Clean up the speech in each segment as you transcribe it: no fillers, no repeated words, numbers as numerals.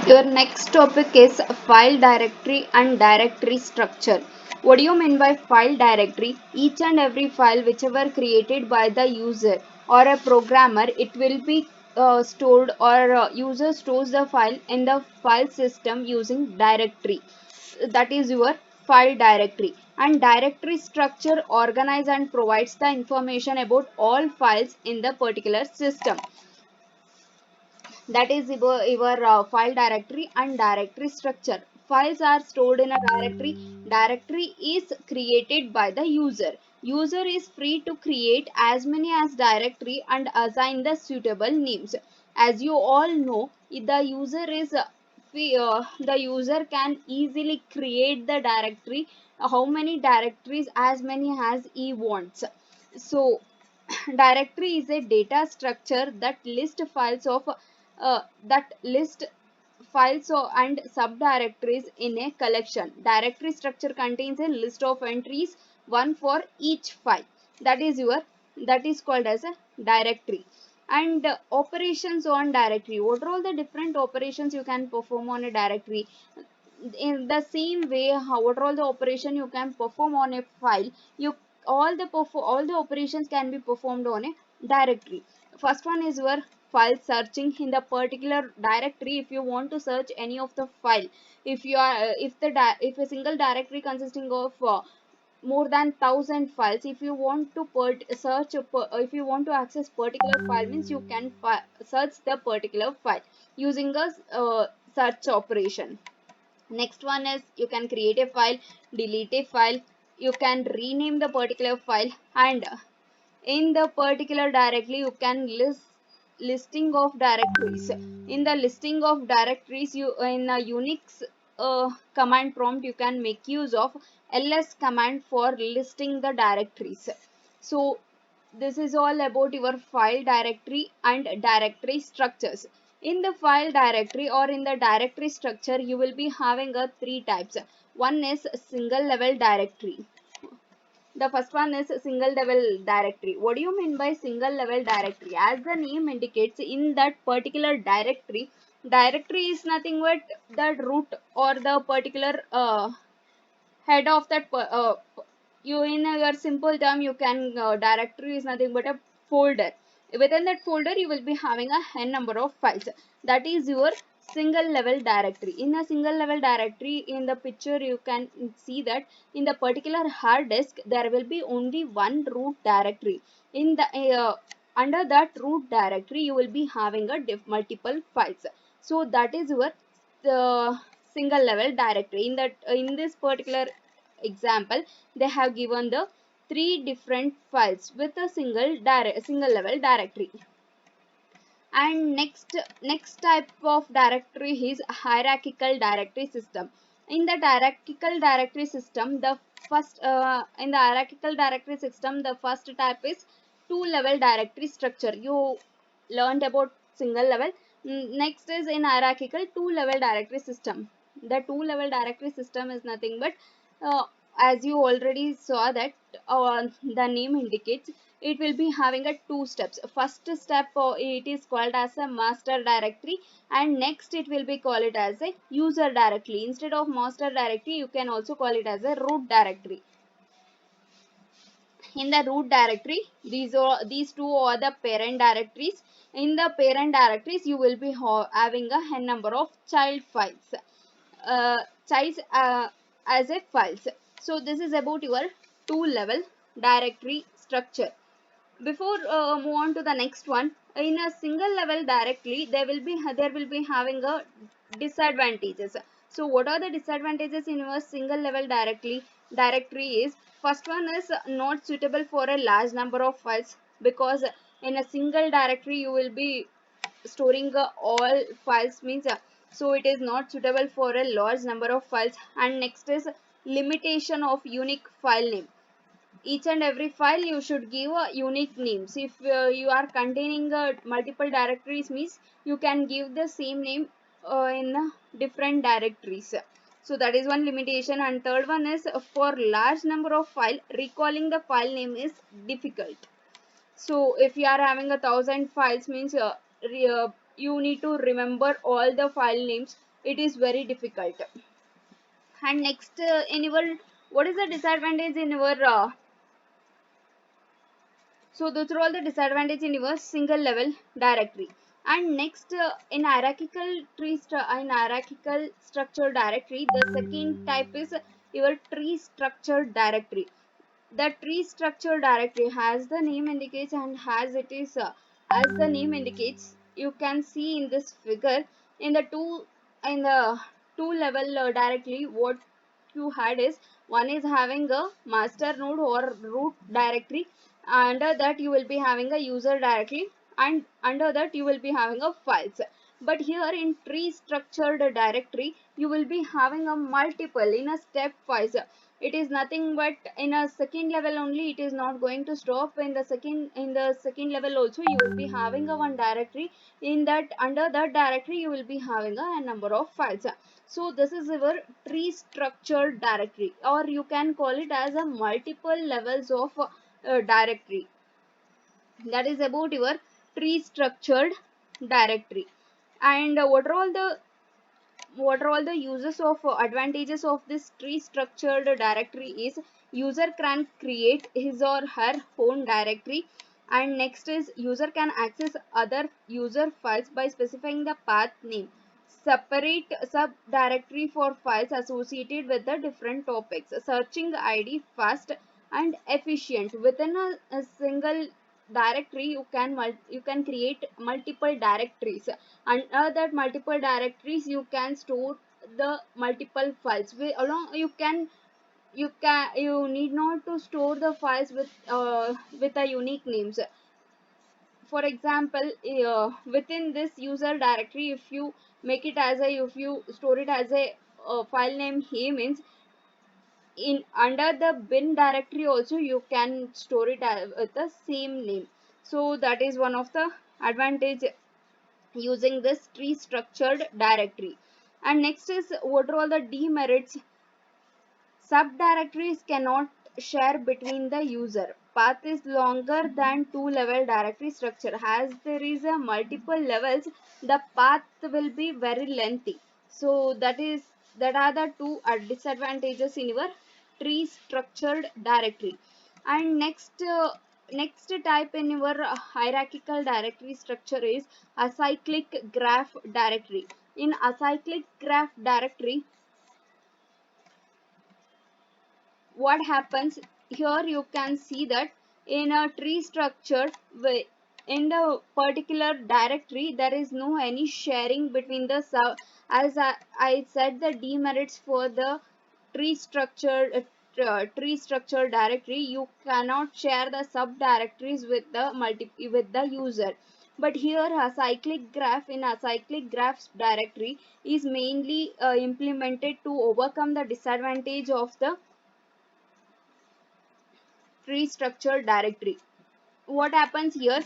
Your next topic is file directory and directory structure. What do you mean by file directory? Each and every file whichever created by the user or a programmer, it will be stored, or user stores the file in the file system using directory. That is your file directory. And directory structure organize and provides the information about all files in the particular system. That is your file directory and directory structure. Files are stored in a directory. Directory is created by the user. User is free to create as many as directory and assign the suitable names. As you all know, the user can easily create the directory, how many directories, as many as he wants. So directory is a data structure that lists files of that list files and subdirectories in a collection. Directory structure contains a list of entries, one for each file. That is your that is called as a directory. And operations on directory. What are all the different operations you can perform on a directory? In the same way, what are all the operation you can perform on a file, you all the operations can be performed on a directory. First one is your file searching. In the particular directory, if you want to search any of the file, if you are if a single directory consisting of more than 1,000 files, if you want to if you want to access particular file, means you can search the particular file using a search operation. Next one is you can create a file, delete a file, you can rename the particular file, and in the particular directory you can listing of directories. In the listing of directories, you in a Unix command prompt, you can make use of ls command for listing the directories. So this is all about your file directory and directory structures. In the file directory or in the directory structure, you will be having a three types. One is single level directory. The first one is single level directory. What do you mean by single level directory? As the name indicates, in that particular directory is nothing but the root or the particular head of that you in your simple term, you can directory is nothing but a folder. Within that folder you will be having a n number of files. That is your single level directory. In a single level directory, in the picture you can see that in the particular hard disk there will be only one root directory. In the under that root directory you will be having a multiple files. So that is your single level directory. In this particular example, they have given the three different files with a single level directory. And next type of directory is hierarchical directory system. In the hierarchical directory system, the first type is two level directory structure. You learned about single level. Next is in hierarchical two level directory system. The two level directory system is nothing but uh, as you already saw that the name indicates, it will be having a two steps. First step, it is called as a master directory, and next it will be called it as a user directory. Instead of master directory, you can also call it as a root directory. In the root directory, these two are the parent directories. In the parent directories, you will be having a n number of child files, uh, childs as a files. So this is about your two level directory structure. Before move on to the next one, in a single level directory there will be having a disadvantages. So what are the disadvantages in your single level directory is, first one is not suitable for a large number of files, because in a single directory you will be storing all files, means so it is not suitable for a large number of files. And next is limitation of unique file name. Each and every file you should give a unique names. If you are containing multiple directories, means you can give the same name in different directories. So that is one limitation. And third one is for large number of file, recalling the file name is difficult. So if you are having 1,000 files, means you need to remember all the file names it is very difficult. And next, in your, what is the disadvantage in your so those are all the disadvantage in your single level directory. And next, in hierarchical structure directory, the second type is your tree structured directory. The tree structure directory, has the name indicates, and has it is as the name indicates, you can see in this figure, in the two level directory, what you had is, one is having a master node or root directory, under that you will be having a user directory, and under that you will be having a files. But here in tree structured directory, you will be having a multiple in a step wise. It is nothing but in a second level only, it is not going to stop. In the second level also, you will be having a one directory. In that, under that directory, you will be having a number of files. So this is our tree structured directory, or you can call it as a multiple levels of directory. That is about your tree structured directory. And what are all the uses of advantages of this tree structured directory is, user can create his or her own directory. And next is, user can access other user files by specifying the path name, separate subdirectory for files associated with the different topics, searching id fast and efficient. Within a single directory, you can create multiple directories. Under that multiple directories, you can store the multiple files. You need not to store the files with a unique names. For example, within this user directory, if you store it as a file name he means, in under the bin directory also you can store it with the same name. So that is one of the advantage using this tree structured directory. And next is, what are all the demerits? Subdirectories cannot share between the user. Path is longer than two level directory structure. As there is a multiple levels, the path will be very lengthy. So that are the two disadvantages in your tree structured directory. And next type in your hierarchical directory structure is acyclic graph directory. In acyclic graph directory, what happens here, you can see that in a tree structure, in the particular directory, there is no any sharing between the sub. As I said, the demerits for the tree structure directory, you cannot share the subdirectories with the user. But here, a cyclic graph, in a cyclic graphs directory, is mainly implemented to overcome the disadvantage of the tree structure directory. What happens here,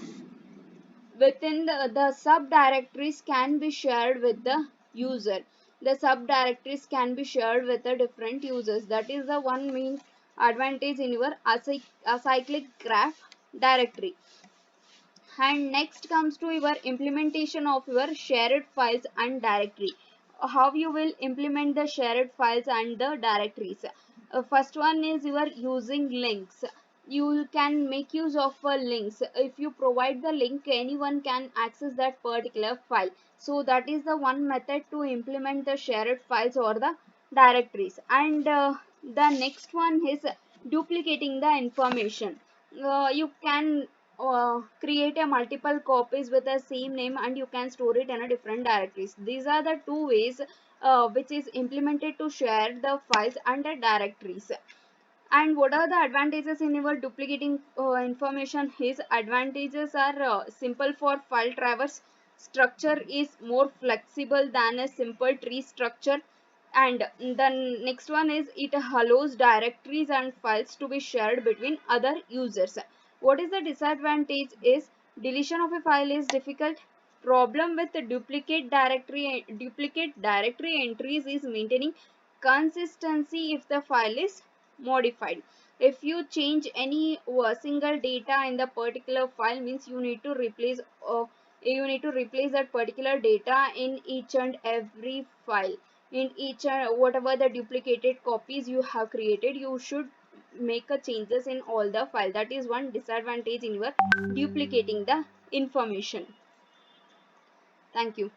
within the subdirectories can be shared with the user. The subdirectories can be shared with the different users. That is the one main advantage in your acyclic graph directory. And next comes to your implementation of your shared files and directory. How you will implement the shared files and the directories? First one is your using links. You can make use of links. If you provide the link, anyone can access that particular file. So that is the one method to implement the shared files or the directories. And the next one is duplicating the information. You can create a multiple copies with the same name, and you can store it in a different directories. These are the two ways which is implemented to share the files under directories. And what are the advantages in your duplicating information? His advantages are simple for file traverse. Structure is more flexible than a simple tree structure. And the next one is, it allows directories and files to be shared between other users. What is the disadvantage is, deletion of a file is difficult. Problem with the duplicate directory entries is maintaining consistency if the file is modified. If you change any single data in the particular file, means you need to replace you need to replace that particular data in each and every file. In each and whatever the duplicated copies you have created, you should make a changes in all the file. That is one disadvantage in your duplicating the information. Thank you.